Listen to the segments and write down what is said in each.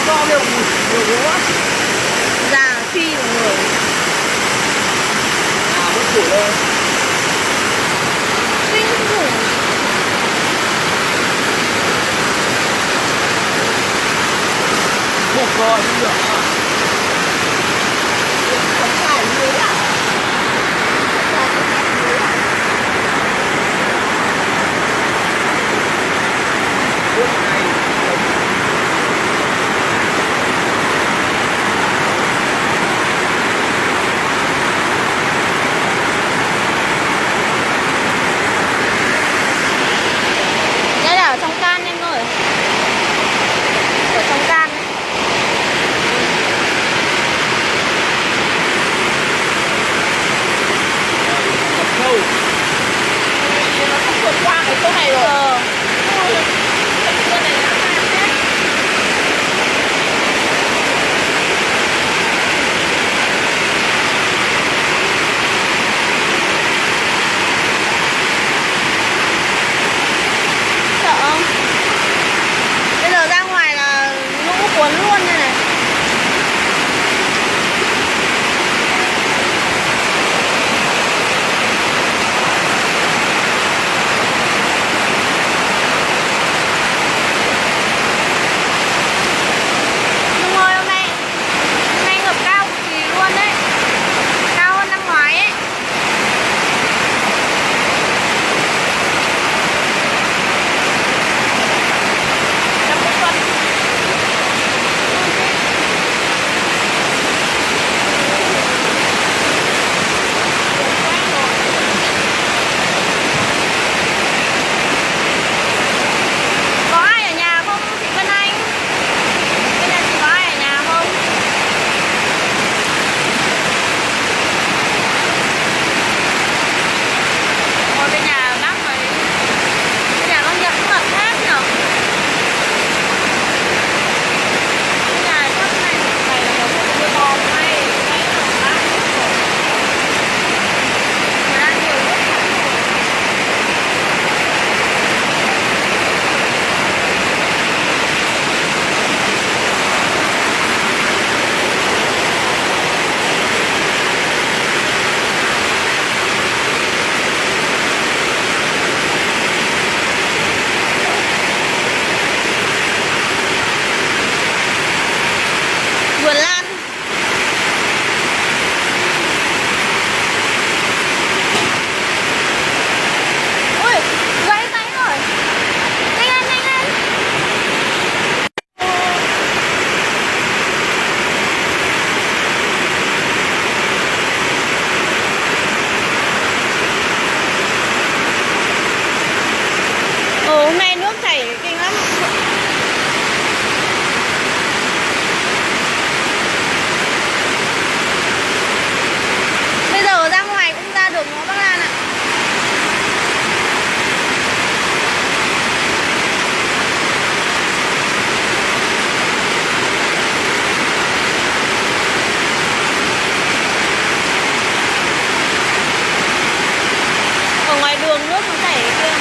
To đều nhiều quá. Già phi của người. À vẫn củi thôi. Kinh khủng. Một rồi không được. Không phải dưới à? Nước này Đây là ở trong can em ơi. Ở trong can ấy. ngập sâu. Nó không vượt qua cái chỗ này rồi. Cái chỗ này là can hết. Sợ không? Bây giờ ra ngoài là lũ cuốn luôn đây này. Đúng rồi, hôm nay ngập cao cực kỳ luôn đấy. Cao hơn năm ngoái ấy. Năm cuối tuần. Có ai ở nhà không chị Vân Anh? Bây giờ chị có ai ở nhà không? Ngồi bên nhà bác mấy. Bên nhà con Nhật cũng ngập hết nhở? Bên nhà chắc này này là một cái bò may may ở bác. Nhà đang nhiều nước lắm rồi. Vườn lan. Ui, gãy tay rồi. Nhanh lên, nhanh lên. Hôm nay nước chảy kinh lắm. Bây giờ ra ngoài cũng ra được ngõ Bắc Lan ạ. Ở ngoài đường nước nó chảy kia.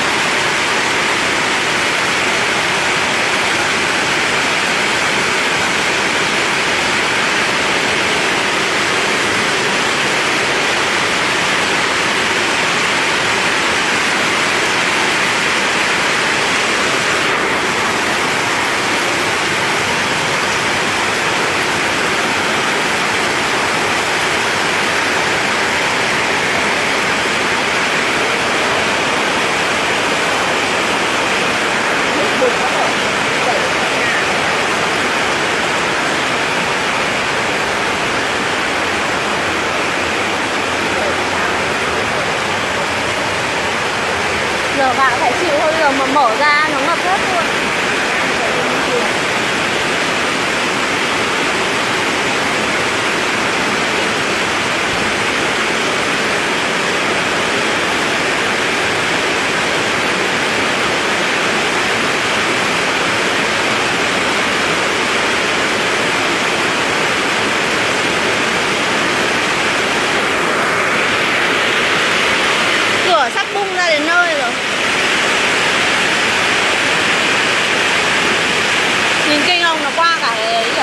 Giờ bạn phải chịu thôi, giờ mà mở ra nó ngập hết luôn. Cửa sắp bung ra đến nơi rồi. giờ